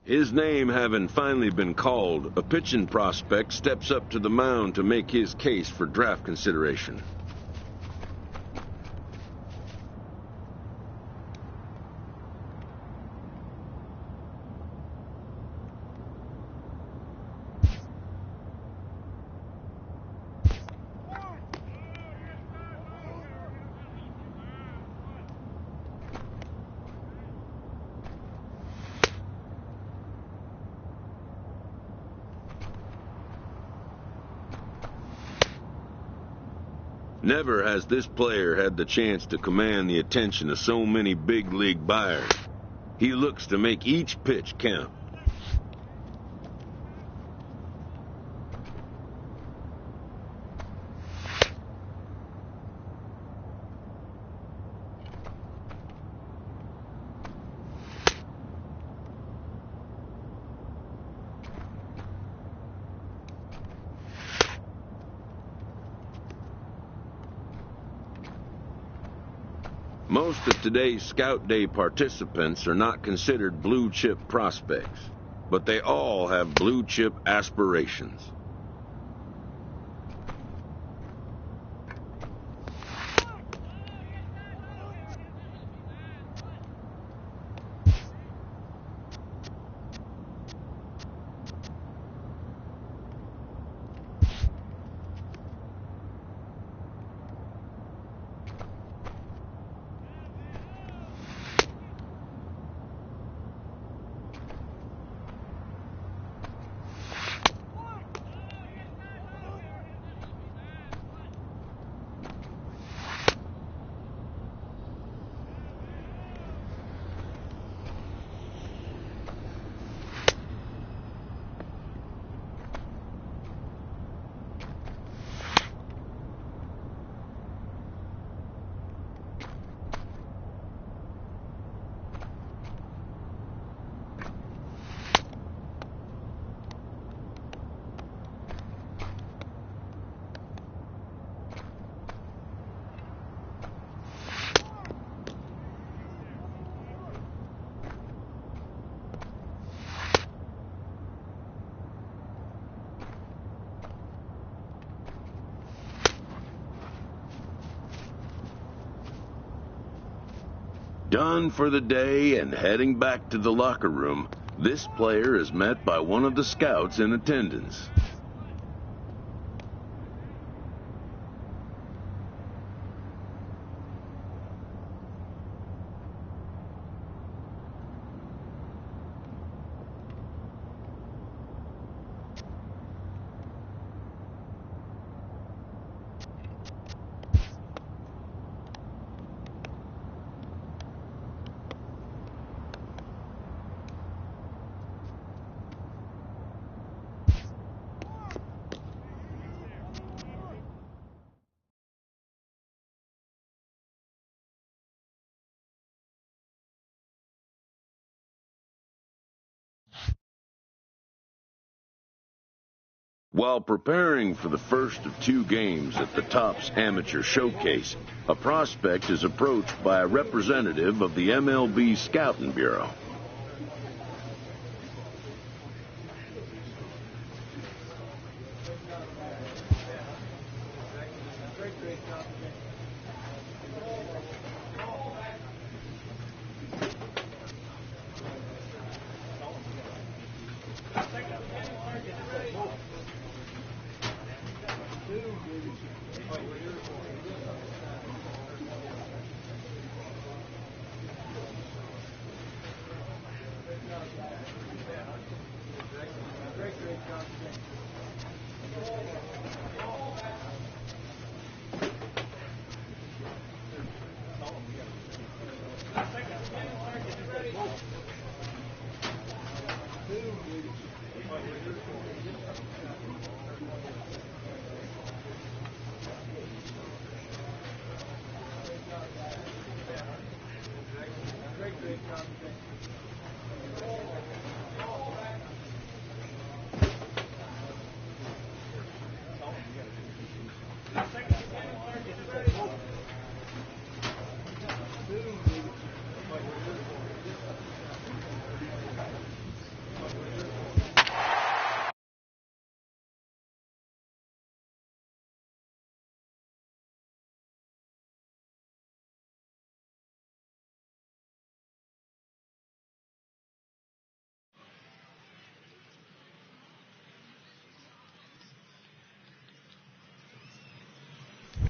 His name having finally been called, a pitching prospect steps up to the mound to make his case for draft consideration. Never has this player had the chance to command the attention of so many big league buyers. He looks to make each pitch count. Most of today's Scout Day participants are not considered blue-chip prospects, but they all have blue-chip aspirations. Done for the day and heading back to the locker room, this player is met by one of the scouts in attendance. While preparing for the first of 2 games at the Topps Amateur Showcase, a prospect is approached by a representative of the MLB Scouting Bureau.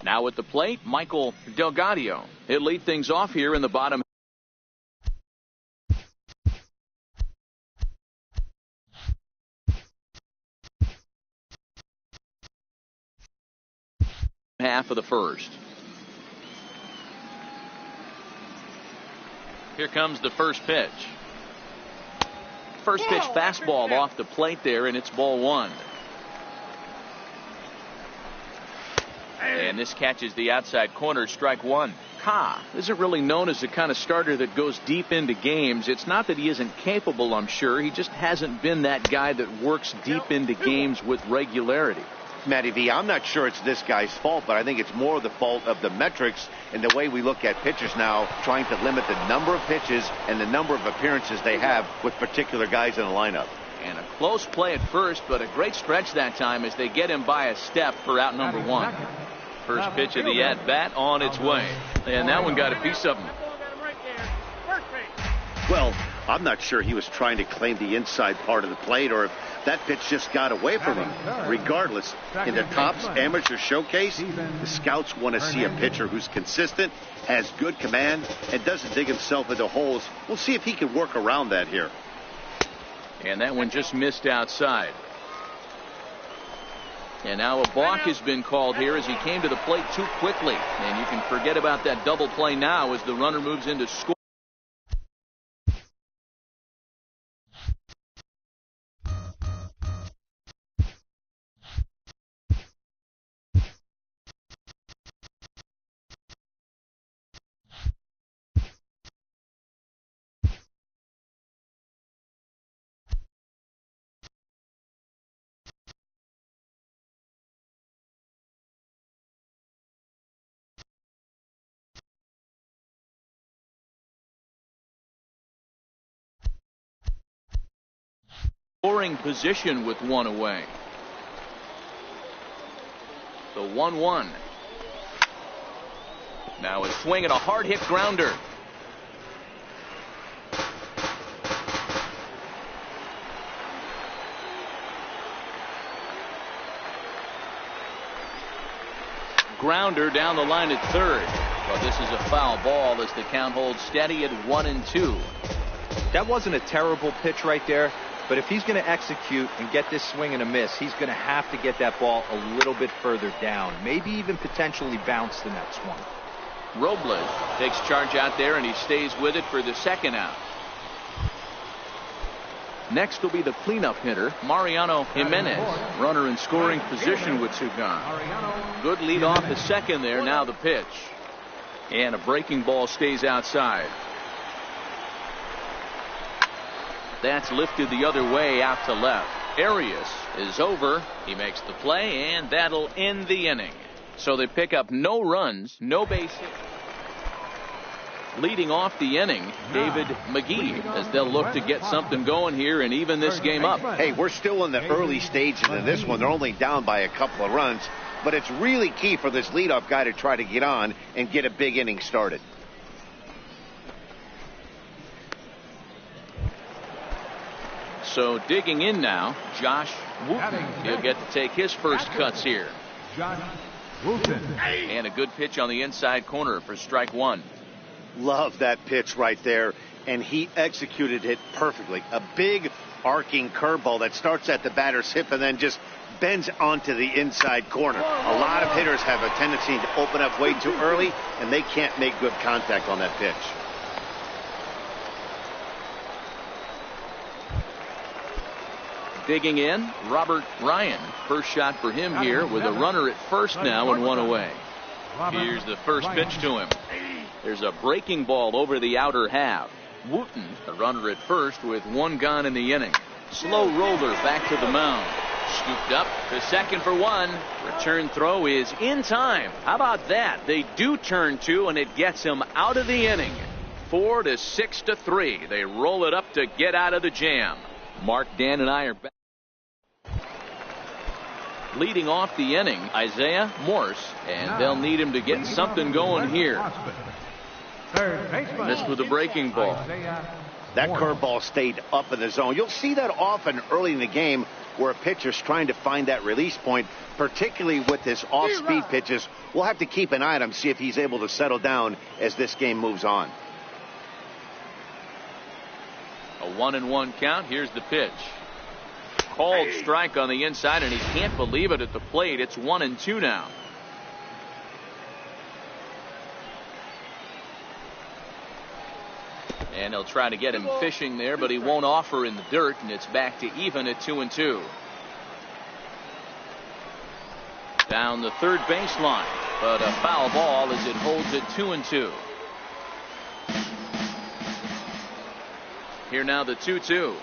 Now at the plate, Michael Delgadio. He'll lead things off here in the bottom half of the first. Here comes the first pitch. First pitch fastball off the plate there, and it's ball one. And this catches the outside corner, strike one. Ka isn't really known as the kind of starter that goes deep into games. It's not that he isn't capable, I'm sure. He just hasn't been that guy that works deep into games with regularity. Matty V, I'm not sure it's this guy's fault, but I think it's more the fault of the metrics and the way we look at pitchers now, trying to limit the number of pitches and the number of appearances they have with particular guys in the lineup. And a close play at first, but a great stretch that time as they get him by a step for out number one. First pitch of the at-bat on its way. And that one got a piece of him. Well, I'm not sure he was trying to claim the inside part of the plate or if that pitch just got away from him. Regardless, in the Topps Amateur Showcase, the scouts want to see a pitcher who's consistent, has good command, and doesn't dig himself into holes. We'll see if he can work around that here. And that one just missed outside. And now a balk has been called here as he came to the plate too quickly. And you can forget about that double play now as the runner moves into score. Scoring position with one away. The 1-1. Now a swing and a hard hit grounder. Grounder down the line at third. Well, this is a foul ball as the count holds steady at 1-2. That wasn't a terrible pitch right there. But if he's going to execute and get this swing and a miss, he's going to have to get that ball a little bit further down. Maybe even potentially bounce the next one. Robles takes charge out there, and he stays with it for the second out. Next will be the cleanup hitter, Mariano Jimenez. Runner in scoring position with two gone. Good lead off the second there. Now the pitch. And a breaking ball stays outside. That's lifted the other way out to left. Arias is over. He makes the play, and that'll end the inning. So they pick up no runs, no base hits. Leading off the inning, David McGee, as they'll look to get something going here and even this game up. Hey, we're still in the early stages of this one. They're only down by a couple of runs, but it's really key for this leadoff guy to try to get on and get a big inning started. So digging in now, Josh Wooten. He'll get to take his first cuts here. And a good pitch on the inside corner for strike one. Love that pitch right there, and he executed it perfectly. A big arcing curveball that starts at the batter's hip and then just bends onto the inside corner. A lot of hitters have a tendency to open up way too early, and they can't make good contact on that pitch. Digging in, Robert Ryan. First shot for him here with a runner at first now and one away. Here's the first pitch to him. There's a breaking ball over the outer half. Wooten, the runner at first with one gone in the inning. Slow roller back to the mound. Scooped up to second for one. Return throw is in time. How about that? They do turn two, and it gets him out of the inning. 4-6-3. They roll it up to get out of the jam. Mark, Dan, and I are back. Leading off the inning, Isaiah Morse, and they'll need him to get something going here. Missed with a breaking ball. That curveball stayed up in the zone. You'll see that often early in the game where a pitcher's trying to find that release point, particularly with his off-speed pitches. We'll have to keep an eye on him, see if he's able to settle down as this game moves on. A 1-1 count. Here's the pitch. Called strike on the inside, and he can't believe it at the plate. It's 1-2 now. And he'll try to get him fishing there, but he won't offer in the dirt, and it's back to even at 2-2. Down the third baseline, but a foul ball as it holds at 2-2. Here now the 2-2.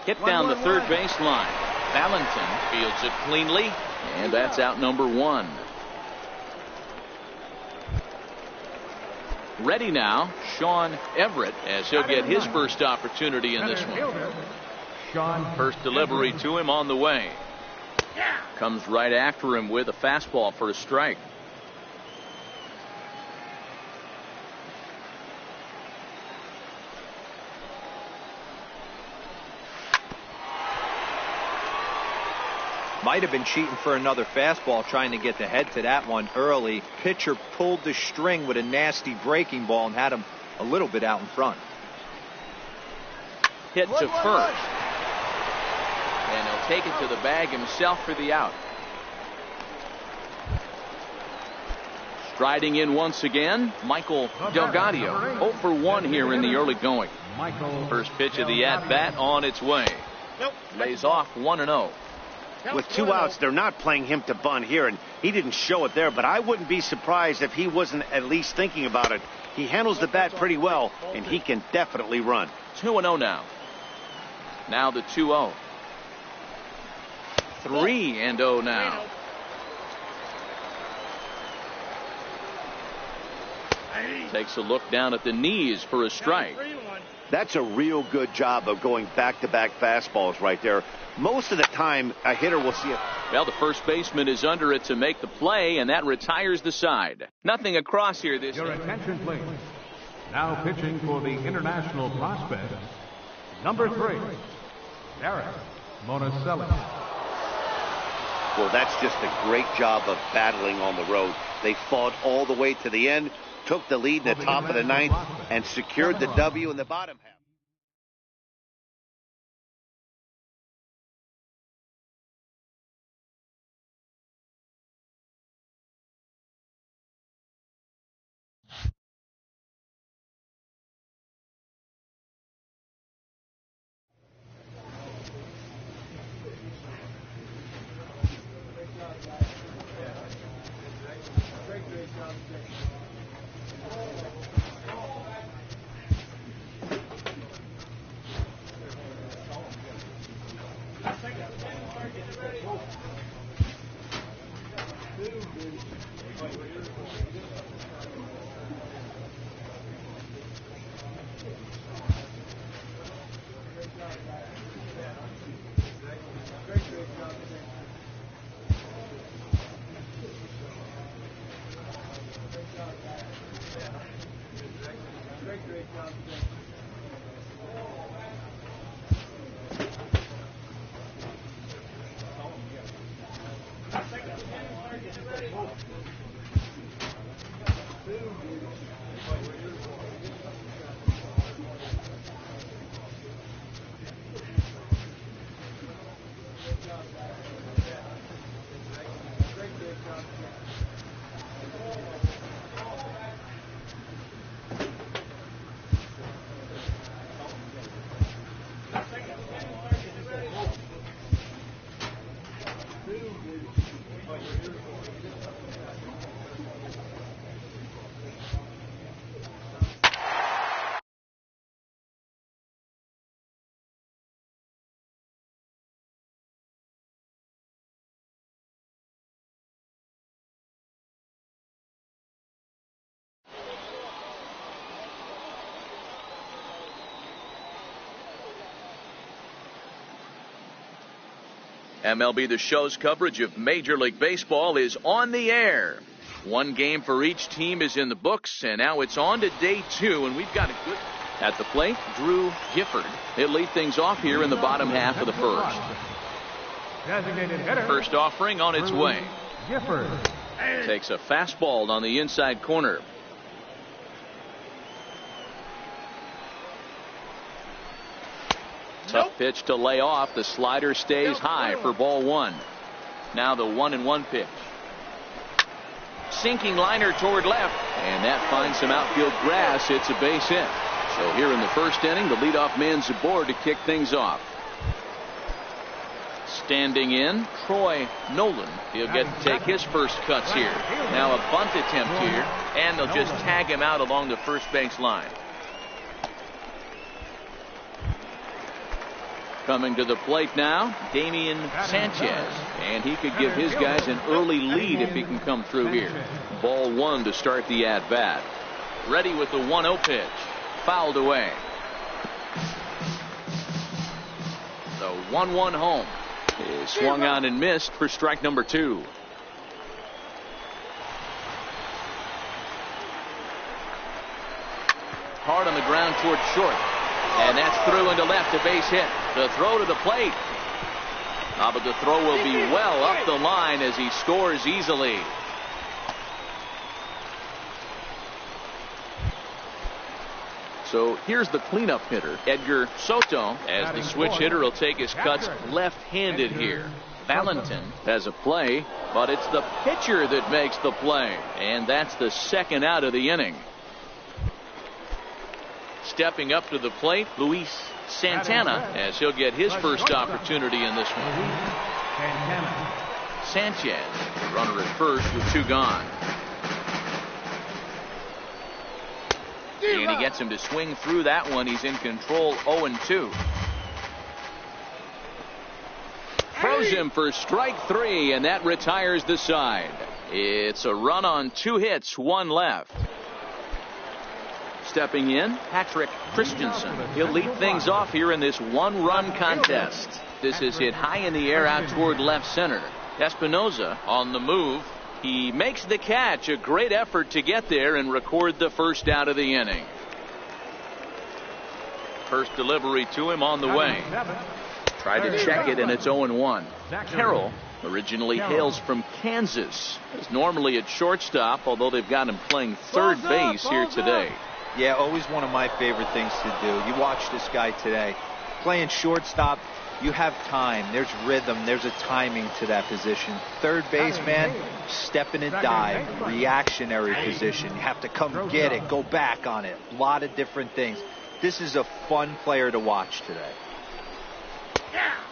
Hit down the third baseline. Valentin fields it cleanly, and that's out number 1. Ready now, Sean Everett, as he'll get his first opportunity in this one. First delivery to him on the way. Comes right after him with a fastball for a strike. Might have been cheating for another fastball, trying to get the head to that one early. Pitcher pulled the string with a nasty breaking ball and had him a little bit out in front. Hit to first. And he'll take it to the bag himself for the out. Striding in once again, Michael Delgadio. 0 for 1 here in the early going. First pitch of the at-bat on its way. Lays off 1-0. With 2 outs, they're not playing him to bunt here, and he didn't show it there, but I wouldn't be surprised if he wasn't at least thinking about it. He handles the bat pretty well, and he can definitely run. 2-0 now. Now the 2-0. 3-0 now. Takes a look down at the knees for a strike. That's a real good job of going back-to-back fastballs right there. Most of the time, a hitter will see it. Well, the first baseman is under it to make the play, and that retires the side. Nothing across here this Your attention, please. Now pitching for the international prospect, number 3, Derek Monticelli. Well, that's just a great job of battling on the road. They fought all the way to the end, took the lead in the top of the 9th, and secured the W in the bottom half. MLB The Show's coverage of Major League Baseball is on the air. One game for each team is in the books, and now it's on to day 2, and we've got a good... At the plate, Drew Gifford. He'll lead things off here in the bottom half of the first. Designated hitter. First offering on its way. Gifford. Takes a fastball on the inside corner. Tough pitch to lay off. The slider stays high for ball one. Now the 1-1 pitch. Sinking liner toward left, and that finds some outfield grass. It's a base hit. So here in the first inning, the leadoff man's aboard to kick things off. Standing in, Troy Nolan. He'll get to take his first cuts here. Now a bunt attempt here, and they'll just tag him out along the first base line. Coming to the plate now, Damian Sanchez. And he could give his guys an early lead if he can come through here. Ball one to start the at-bat. Ready with the 1-0 pitch. Fouled away. The 1-1 home is swung on and missed for strike number 2. Hard on the ground toward short. And that's through into left, a base hit. The throw to the plate. But the throw will be well up the line as he scores easily. So here's the cleanup hitter, Edgar Soto, as the switch hitter will take his cuts left-handed here. Valentin has a play, but it's the pitcher that makes the play. And that's the second out of the inning. Stepping up to the plate, Luis Santana, as he'll get his first opportunity in this one. Sanchez, runner at first with 2 gone. And he gets him to swing through that one. He's in control, 0-2. Throws him for strike 3, and that retires the side. It's a run on 2 hits, 1 left. Stepping in, Patrick Christensen. He'll lead things off here in this 1-run contest. This is hit high in the air out toward left center. Espinoza on the move. He makes the catch. A great effort to get there and record the first out of the inning. First delivery to him on the way. Tried to check it, and it's 0-1. Carroll originally hails from Kansas. Is normally at shortstop, although they've got him playing third base here today. Yeah, always one of my favorite things to do. You watch this guy today. Playing shortstop, you have time. There's rhythm. There's a timing to that position. Third base, man, step in and dive. Reactionary position. You have to come get it. Go back on it. A lot of different things. This is a fun player to watch today.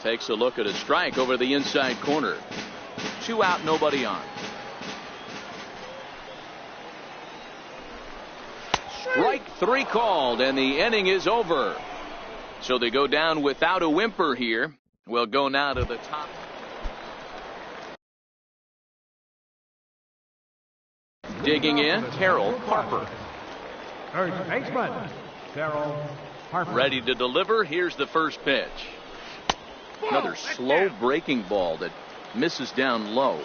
Takes a look at a strike over the inside corner. 2 out, nobody on. Strike 3 called, and the inning is over. So they go down without a whimper here. We'll go now to the top. Digging in, Terrell Harper. First baseman, Terrell Harper. Ready to deliver. Here's the first pitch. Another slow breaking ball that misses down low.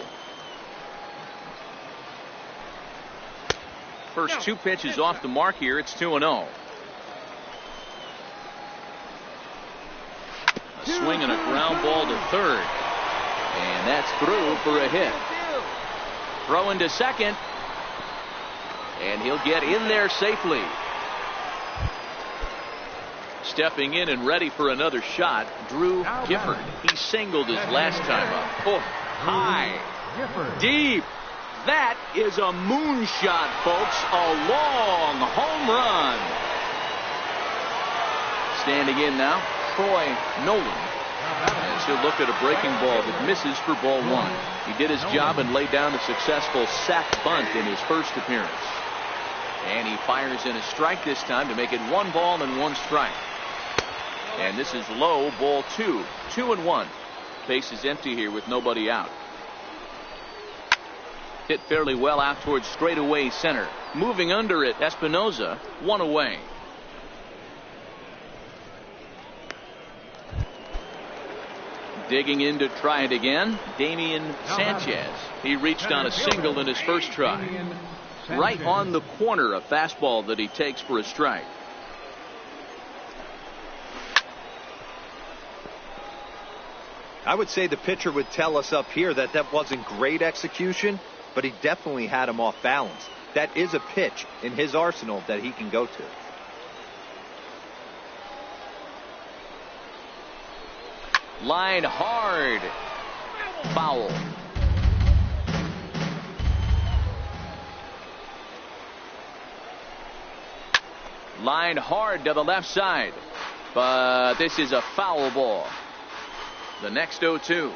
First 2 pitches off the mark here. It's 2-0. A swing and a ground ball to third. And that's through for a hit. Throw into second. And he'll get in there safely. Stepping in and ready for another shot, Drew Gifford. He singled his last time up. Oh, high. Deep. That is a moonshot, folks. A long home run. Standing in now, Troy Nolan. As he'll look at a breaking ball that misses for ball 1. He did his job and laid down a successful sac bunt in his first appearance. And he fires in a strike this time to make it 1 ball and 1 strike. And this is low, ball 2. 2-1. Base is empty here with nobody out. Hit fairly well out towards straightaway center. Moving under it, Espinoza, 1 away. Digging in to try it again, Damian Sanchez. He reached on a single in his first try. Right on the corner, a fastball that he takes for a strike. I would say the pitcher would tell us up here that that wasn't great execution, but he definitely had him off balance. That is a pitch in his arsenal that he can go to. Line hard. Foul. Line hard to the left side. But this is a foul ball. The next 0-2.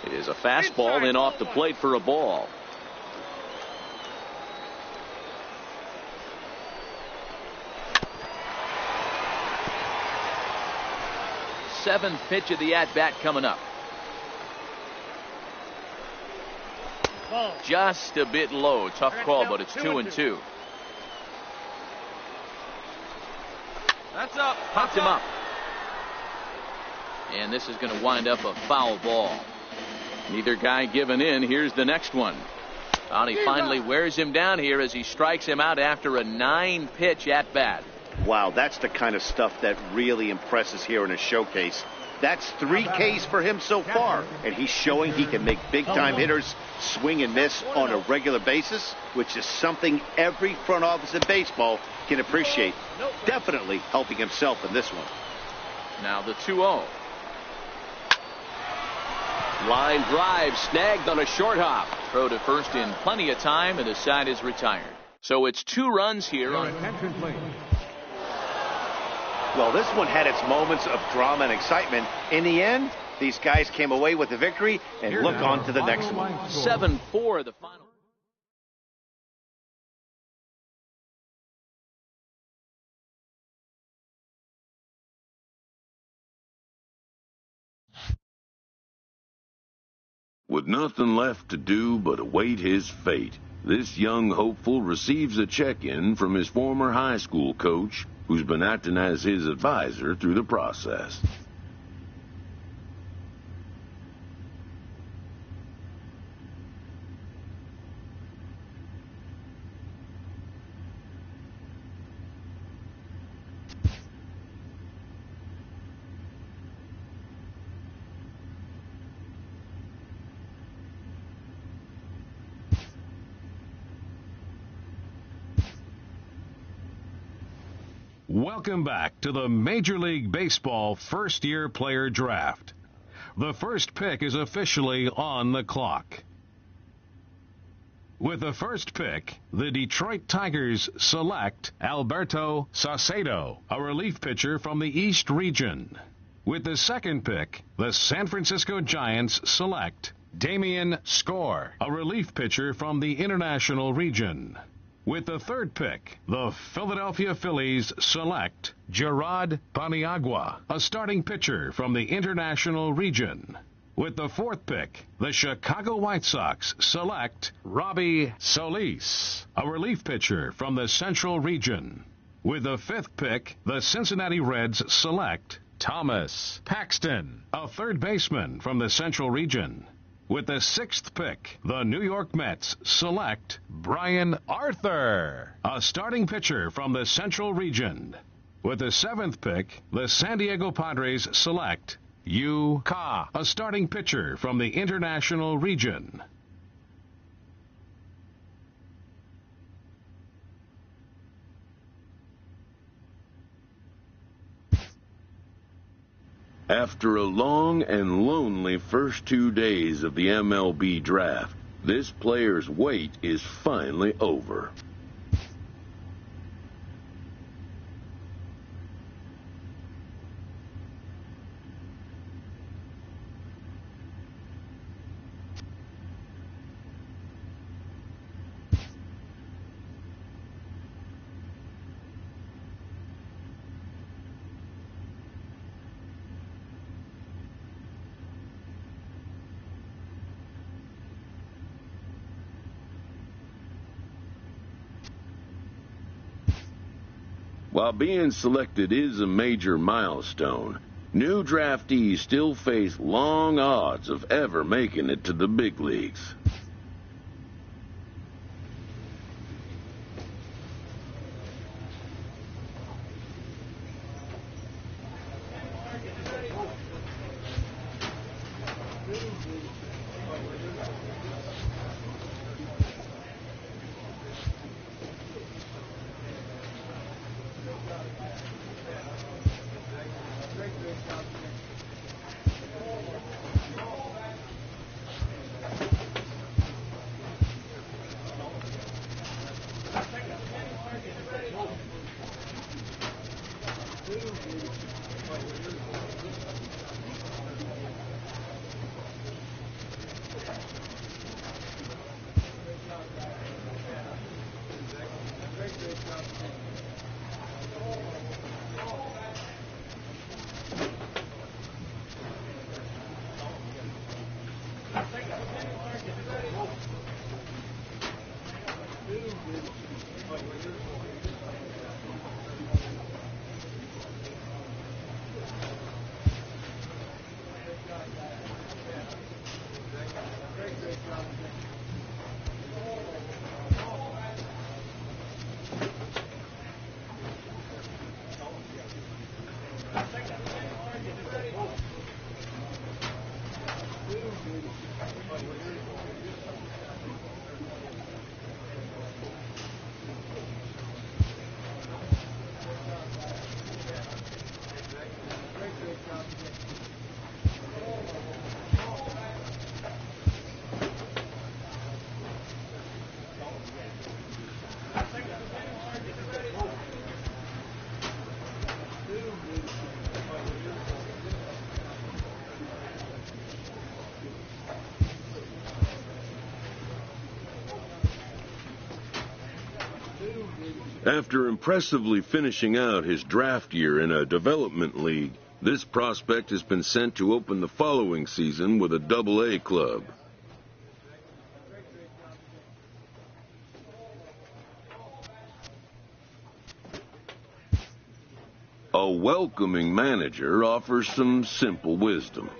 It is a fastball in off the plate for a ball. Seventh pitch of the at-bat coming up. Just a bit low. Tough call, but it's 2-2. That's up. Popped him up. And this is going to wind up a foul ball. Neither guy giving in. Here's the next one. And he finally wears him down here as he strikes him out after a 9-pitch at-bat. Wow, that's the kind of stuff that really impresses here in a showcase. That's 3 Ks for him so far, and he's showing he can make big-time hitters swing and miss on a regular basis, which is something every front office in baseball can appreciate. Definitely helping himself in this one. Now the 2-0. Line drive snagged on a short hop. Throw to first in plenty of time, and the side is retired. So it's 2 runs here. Your attention, please. Well, this one had its moments of drama and excitement. In the end, these guys came away with the victory and look on to the next one. 7-4 the final. With nothing left to do but await his fate, this young hopeful receives a check-in from his former high school coach, who's been acting as his advisor through the process. Welcome back to the Major League Baseball first-year player draft. The first pick is officially on the clock. With the first pick, the Detroit Tigers select Alberto Saucedo, a relief pitcher from the East region. With the second pick, the San Francisco Giants select Damian Score, a relief pitcher from the International region. With the third pick, the Philadelphia Phillies select Gerard Paniagua, a starting pitcher from the International region. With the fourth pick, the Chicago White Sox select Robbie Solis, a relief pitcher from the Central region. With the fifth pick, the Cincinnati Reds select Thomas Paxton, a third baseman from the Central region. With the sixth pick, the New York Mets select Brian Arthur, a starting pitcher from the Central region. With the seventh pick, the San Diego Padres select Yu Ka, a starting pitcher from the International region. After a long and lonely first 2 days of the MLB draft, this player's wait is finally over. While being selected is a major milestone, new draftees still face long odds of ever making it to the big leagues. After impressively finishing out his draft year in a development league, this prospect has been sent to open the following season with a Double-A club. A welcoming manager offers some simple wisdom.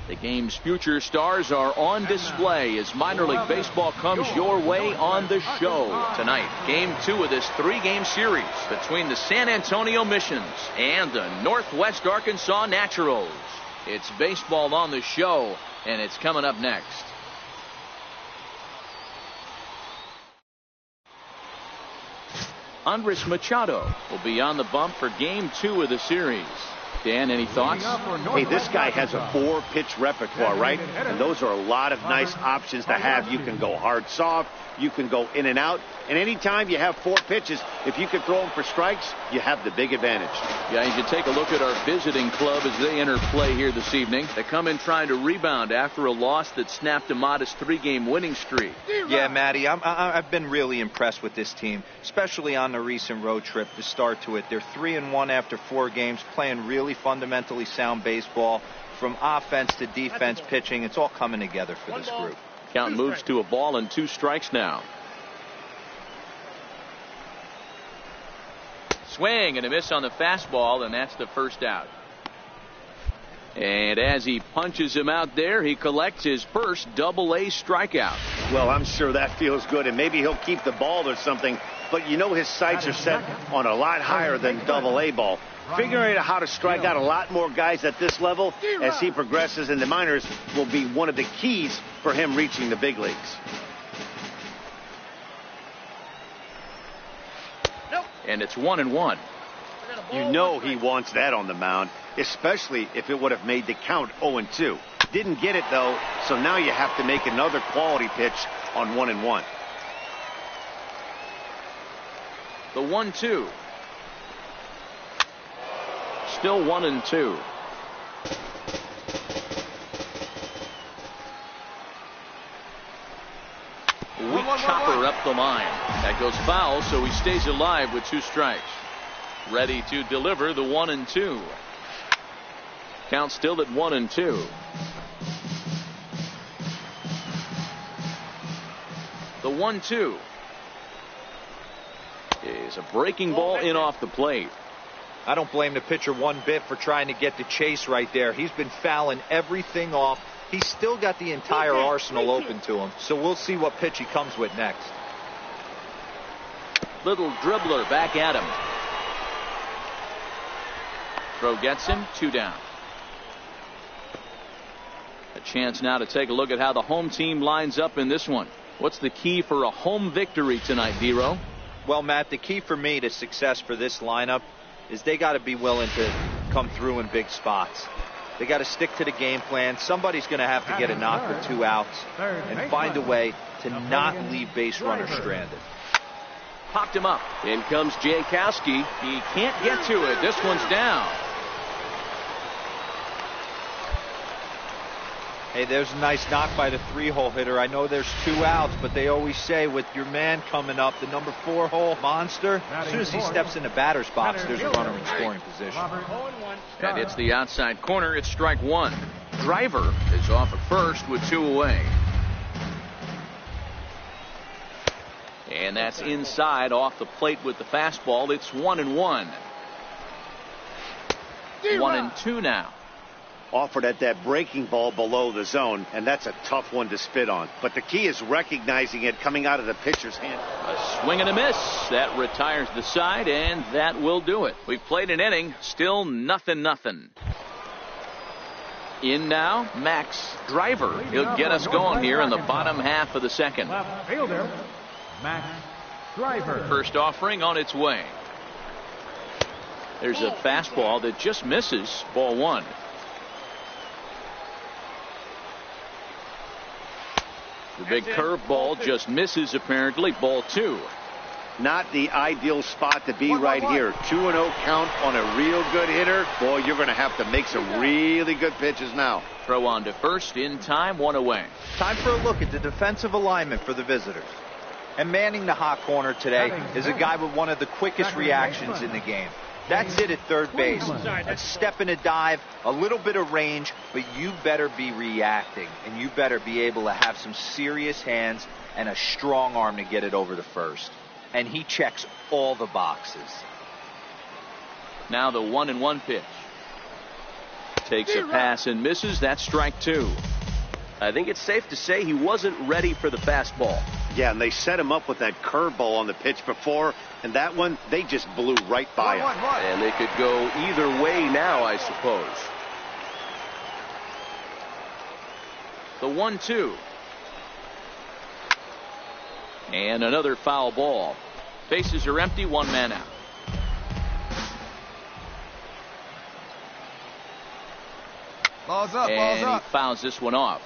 The game's future stars are on display as minor league baseball comes your way on the show tonight. Game 2 of this 3-game series between the San Antonio Missions and the Northwest Arkansas Naturals. It's baseball on the show, and it's coming up next. Andres Machado will be on the bump for Game 2 of the series. Dan, any thoughts? Hey, this guy has a 4-pitch repertoire, right? And those are a lot of nice options to have. You can go hard, soft. You can go in and out. And anytime you have 4 pitches, if you can throw them for strikes, you have the big advantage. Yeah, you can take a look at our visiting club as they enter play here this evening. They come in trying to rebound after a loss that snapped a modest 3-game winning streak. Yeah, Matty, I've been really impressed with this team, especially on the recent road trip to start to it. They're 3-1 after 4 games, playing really fundamentally sound baseball. From offense to defense, pitching, it's all coming together for this group. Count moves to a ball and 2 strikes now. Swing and a miss on the fastball, and that's the first out. And as he punches him out there, he collects his first Double-A strikeout. Well, I'm sure that feels good, and maybe he'll keep the ball or something. But you know his sights are set on a lot higher than Double-A ball. Figuring out how to strike out a lot more guys at this level as he progresses in the minors will be one of the keys for him reaching the big leagues. And it's 1-1. You know he wants that on the mound, especially if it would have made the count 0-2. Didn't get it, though, so now you have to make another quality pitch on 1-1. The 1-2. Still 1-2. Weak chopper up the line. That goes foul, so he stays alive with 2 strikes. Ready to deliver the 1-2. Count still at 1-2. The 1-2 is a breaking ball in off the plate. I don't blame the pitcher one bit for trying to get the chase right there. He's been fouling everything off. He's still got the entire arsenal open to him. So we'll see what pitch he comes with next. Little dribbler back at him. Throw gets him, 2 down. A chance now to take a look at how the home team lines up in this one. What's the key for a home victory tonight, Dero? Well, Matt, the key for me to success for this lineup is they got to be willing to come through in big spots. They got to stick to the game plan. Somebody's going to have to get a knock with 2 outs and find a way to not leave base runners stranded. Popped him up. In comes Jankowski. He can't get to it. This one's down. Hey, there's a nice knock by the 3-hole hitter. I know there's 2 outs, but they always say with your man coming up, the number 4-hole monster, as soon as he steps in the batter's box, there's a runner in scoring position. And it's the outside corner. It's strike 1. Driver is off at first with 2 away. And that's inside off the plate with the fastball. It's 1-1. 1-2 now. Offered at that breaking ball below the zone, and that's a tough one to spit on. But the key is recognizing it coming out of the pitcher's hand. A swing and a miss. That retires the side, and that will do it. We've played an inning. Still 0-0. In now, Max Driver. He'll get us going here in the bottom half of the second. Left fielder, Max Driver. First offering on its way. There's a fastball that just misses. Ball 1. The big curveball just misses apparently. Ball 2. Not the ideal spot to be right here. 2-0 count on a real good hitter. Boy, you're going to have to make some really good pitches now. Throw on to first in time. 1 away. Time for a look at the defensive alignment for the visitors. And manning the hot corner today is a guy with one of the quickest reactions in the game. That's it at third base. A step and a dive, a little bit of range, but you better be reacting, and you better be able to have some serious hands and a strong arm to get it over to first. And he checks all the boxes. Now the 1-1 pitch. Takes a pass and misses. That's strike 2. I think it's safe to say he wasn't ready for the fastball. Yeah, and they set him up with that curveball on the pitch before, and that one, they just blew right by him. And they could go either way now, I suppose. The 1-2. And another foul ball. Bases are empty. 1 man out. Balls up, and balls up. He fouls this one off.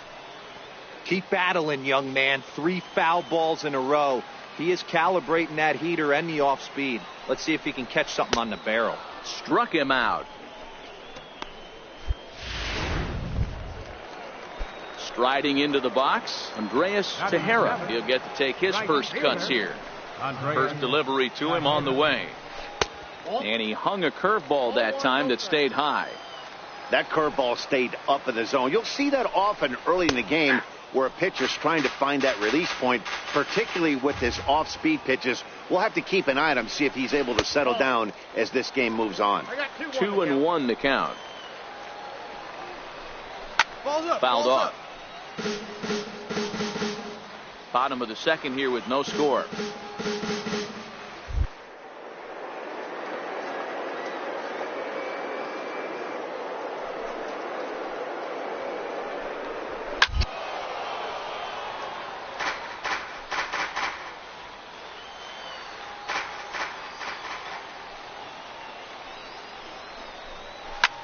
Keep battling, young man. 3 foul balls in a row. He is calibrating that heater and the off speed. Let's see if he can catch something on the barrel. Struck him out. Striding into the box, Andreas Tejera. He'll get to take his first cuts here. First delivery to him on the way. And he hung a curveball that time that stayed high. That curveball stayed up in the zone. You'll see that often early in the game where a pitcher's trying to find that release point, particularly with his off-speed pitches. We'll have to keep an eye on him, see if he's able to settle down as this game moves on. 2-1 the count. Fouled off. Bottom of the second here with no score.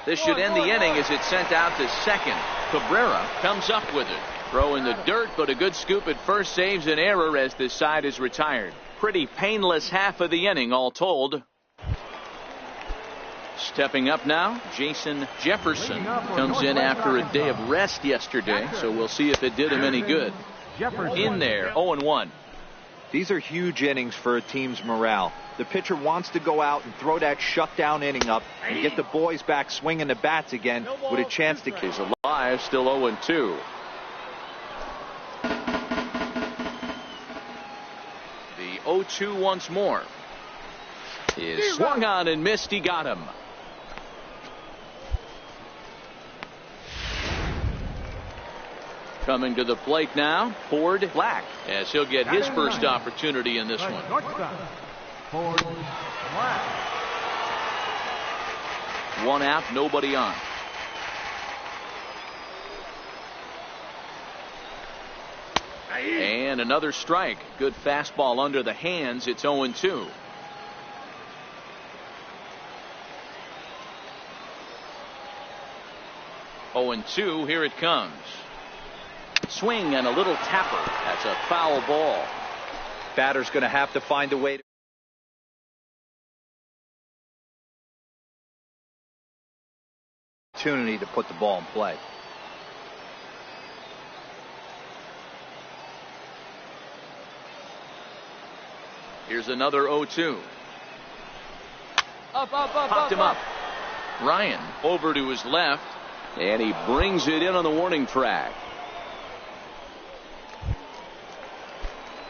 This should end the inning as it's sent out to second. Cabrera comes up with it. Throw in the dirt, but a good scoop at first saves an error as this side is retired. Pretty painless half of the inning all told. Stepping up now, Jason Jefferson comes in after a day of rest yesterday, so we'll see if it did him any good. In there, 0-1. These are huge innings for a team's morale. The pitcher wants to go out and throw that shutdown inning up and get the boys back swinging the bats again with a chance to. He's alive, still 0-2. The 0-2 once more. Is swung on and missed. He got him. Coming to the plate now, Ford Black, as he'll get his first opportunity in this one. Ford Black. 1 out, nobody on. And another strike. Good fastball under the hands. It's 0-2. Here it comes. Swing and a little tapper. That's a foul ball. Batter's going to have to find a way to. Opportunity to put the ball in play. Here's another 0-2. Popped him up. Ryan over to his left, and he brings it in on the warning track.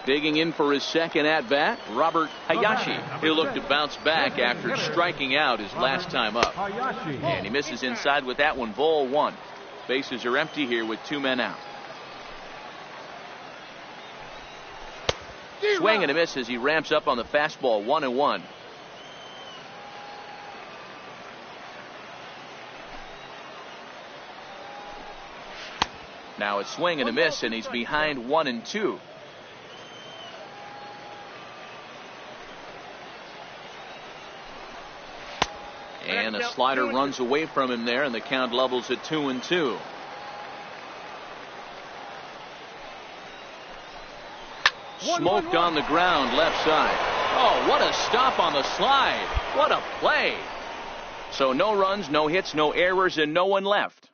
Digging in for his second at-bat, Robert Hayashi. He'll look to bounce back after striking out his last time up. And he misses inside with that one. Ball one. Bases are empty here with 2 men out. Swing and a miss as he ramps up on the fastball. 1-1. Now it's swing and a miss, and he's behind 1-2. And a slider runs away from him there, and the count levels at 2-2. Smoked on the ground left side. Oh, what a stop on the slide. What a play. So no runs, no hits, no errors, and no one left.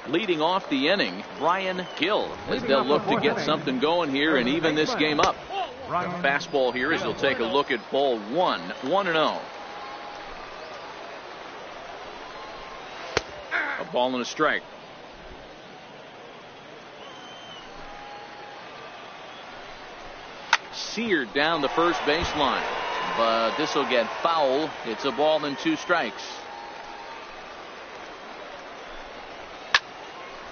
Leading off the inning, Brian Gill, as they'll look to get something going here and even this game up. Fastball here as they'll take a look at ball one. 1-0. A ball and a strike. Seared down the first baseline, but this will get foul. It's a ball and 2 strikes.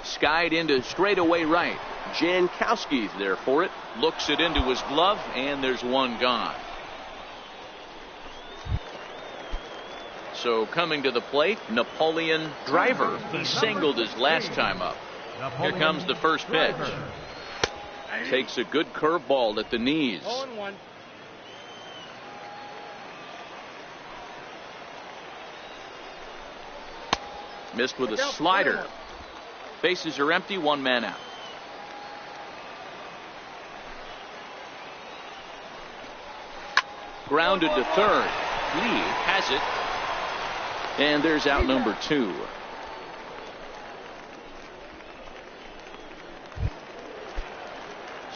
Skied into straightaway right. Jankowski's there for it. Looks it into his glove, and there's one gone. So coming to the plate, Napoleon Driver. He singled his last time up. Here comes the first pitch. Takes a good curveball at the knees. 0-1. Missed with a slider. Bases are empty, 1 man out. Grounded to third. Lee has it. And there's out number 2.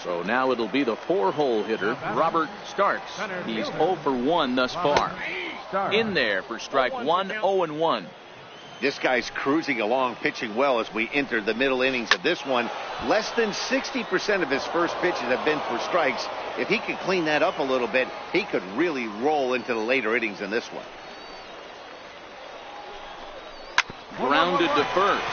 So now it'll be the 4-hole hitter, Robert Starks. He's 0 for 1 thus far. In there for strike 1, 0-1. This guy's cruising along, pitching well as we enter the middle innings of this one. Less than 60% of his first pitches have been for strikes. If he could clean that up a little bit, he could really roll into the later innings in this one. Grounded to first.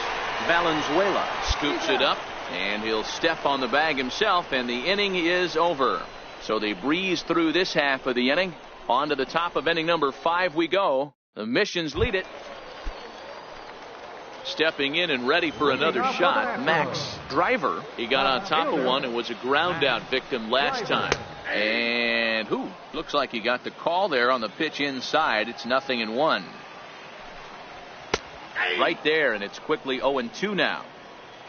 Valenzuela scoops it up, and he'll step on the bag himself, and the inning is over. So they breeze through this half of the inning. On to the top of inning number 5 we go. The Missions lead it. Stepping in and ready for another shot, Max Driver. He got on top of one and was a ground out victim last time. And looks like he got the call there on the pitch inside. It's 0-1. Right there, and it's quickly 0-2 now.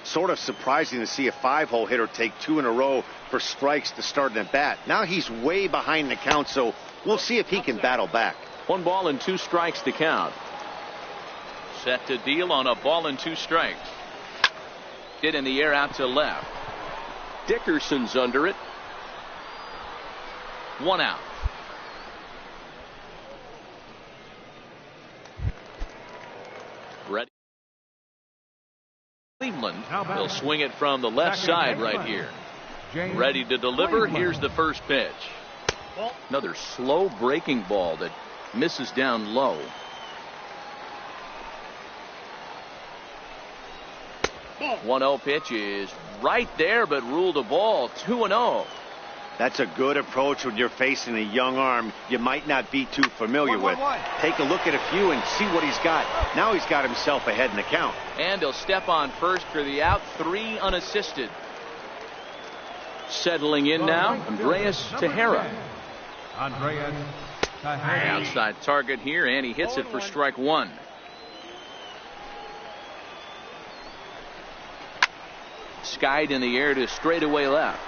Sort of surprising to see a 5-hole hitter take 2 in a row for strikes to start an at bat. Now he's way behind the count, so we'll see if he can battle back. 1 ball and 2 strikes to count. Set to deal on a ball and 2 strikes. Hit in the air out to left. Dickerson's under it. 1 out. Ready. Cleveland. They'll swing it from the left side right here. Ready to deliver. Here's the first pitch. Another slow breaking ball that misses down low. 1-0 pitch is right there, but ruled a ball. 2-0. That's a good approach when you're facing a young arm you might not be too familiar with. Take a look at a few and see what he's got. Now he's got himself ahead in the count. And he'll step on first for the out. 3 unassisted. Settling in now, Andreas Tejera. Outside target here, and he hits it for strike 1. Skied in the air to straightaway left.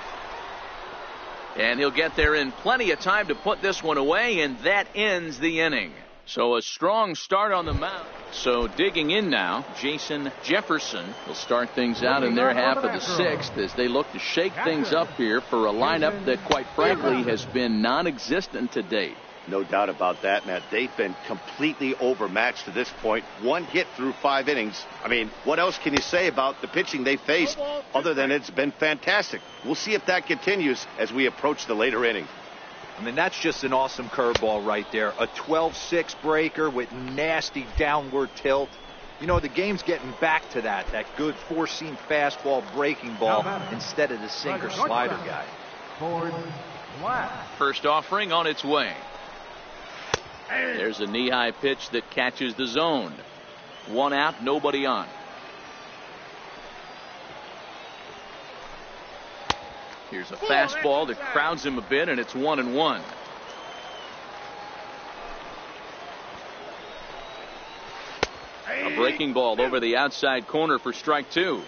And he'll get there in plenty of time to put this one away, and that ends the inning. So a strong start on the mound. So digging in now, Jason Jefferson will start things out in their half of the 6th as they look to shake things up here for a lineup that, quite frankly, has been non-existent to date. No doubt about that, Matt. They've been completely overmatched to this point. 1 hit through 5 innings. I mean, what else can you say about the pitching they faced other than it's been fantastic? We'll see if that continues as we approach the later innings. I mean, that's just an awesome curveball right there. A 12-6 breaker with nasty downward tilt. You know, the game's getting back to that good 4-seam fastball breaking ball instead of the sinker slider guy. First offering on its way. There's a knee-high pitch that catches the zone. 1 out, nobody on. Here's a fastball that crowds him a bit, and it's 1-1. A breaking ball over the outside corner for strike 2.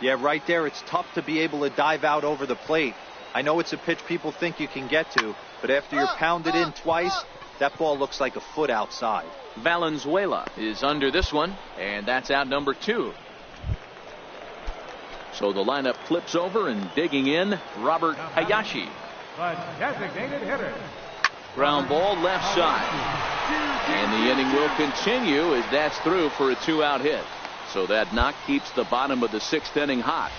Yeah, right there. It's tough to be able to dive out over the plate. I know it's a pitch people think you can get to, but after you're pounded in twice, that ball looks like a foot outside. Valenzuela is under this one, and that's out number 2. So the lineup flips over, and digging in, Robert Hayashi. The designated hitter. Ground ball left side. And the inning will continue as that's through for a 2-out hit. So that knock keeps the bottom of the 6th inning hot.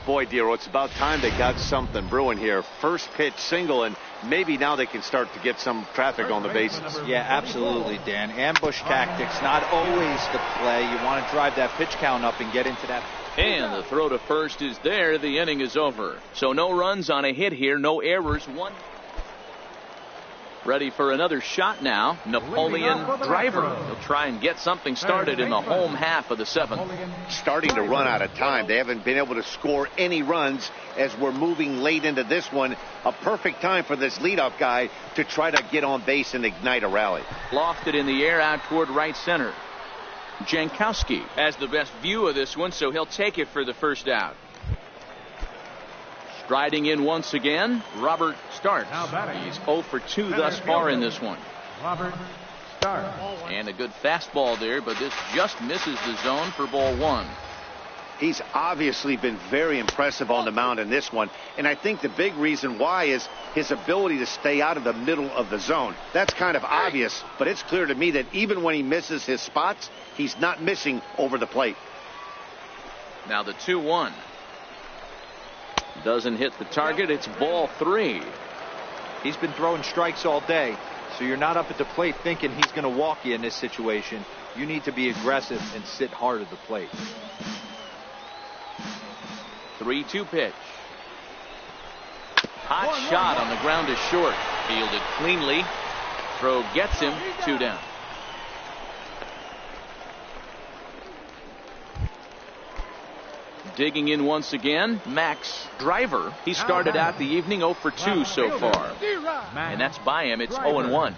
Boy, Dero, it's about time they got something brewing here. First pitch single, and maybe now they can start to get some traffic on the bases. Yeah, absolutely, Dan. Ambush tactics, not always the play. You want to drive that pitch count up and get into that. And the throw to first is there. The inning is over. So no runs on a hit here, no errors. 1. Ready for another shot now. Napoleon Driver. He'll try and get something started in the home half of the 7th. Starting to run out of time. They haven't been able to score any runs as we're moving late into this one. A perfect time for this leadoff guy to try to get on base and ignite a rally. Lofted in the air out toward right center. Jankowski has the best view of this one, so he'll take it for the first out. Striding in once again, Robert Starks. He's 0 for 2 thus far in this one. Robert Starks. And a good fastball there, but this just misses the zone for ball 1. He's obviously been very impressive on the mound in this one, and I think the big reason why is his ability to stay out of the middle of the zone. That's kind of obvious, but it's clear to me that even when he misses his spots, he's not missing over the plate. Now the 2-1. Doesn't hit the target. It's ball 3. He's been throwing strikes all day, so you're not up at the plate thinking he's going to walk you in this situation. You need to be aggressive and sit hard at the plate. 3-2 pitch. Hot shot on the ground is short. Fielded cleanly. Throw gets him. 2 down. Digging in once again, Max Driver. He started out the evening 0 for 2 so far. And that's by him. It's 0-1.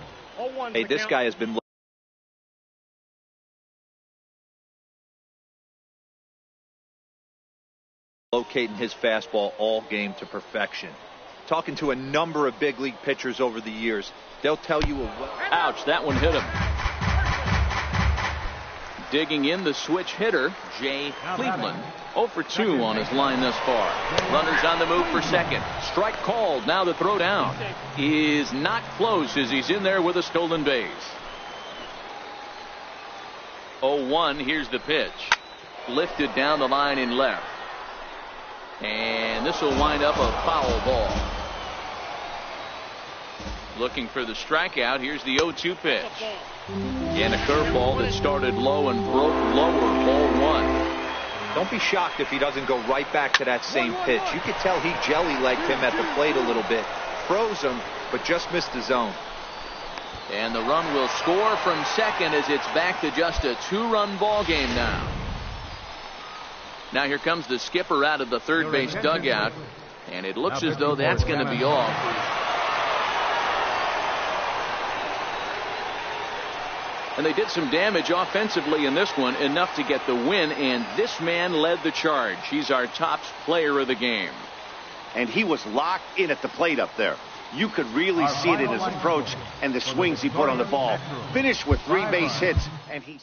Hey, this guy has been locating his fastball all game to perfection. Talking to a number of big league pitchers over the years, they'll tell you ouch, that one hit him. Digging in, the switch hitter, Jay Cleveland. 0 for 2 on his line thus far. Runners on the move for second. Strike called. Now the throw down is not close as he's in there with a stolen base. 0-1. Here's the pitch. Lifted down the line in left. And this will wind up a foul ball. Looking for the strikeout. Here's the 0-2 pitch. Again, a curveball that started low and broke lower. Ball 1. Don't be shocked if he doesn't go right back to that same pitch. You could tell he jelly-legged him at the plate a little bit. Froze him, but just missed the zone. And the run will score from second as it's back to just a 2-run ball game now. Now here comes the skipper out of the third base dugout. And it looks as though that's going to be off. And they did some damage offensively in this one, enough to get the win, and this man led the charge. He's our top player of the game. And he was locked in at the plate up there. You could really see it in his approach and the swings he put on the ball. Finished with 3 base hits, and he...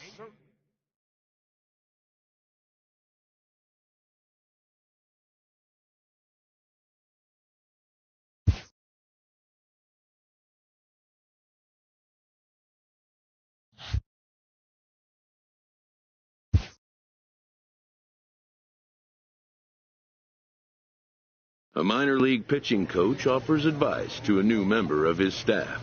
A minor league pitching coach offers advice to a new member of his staff.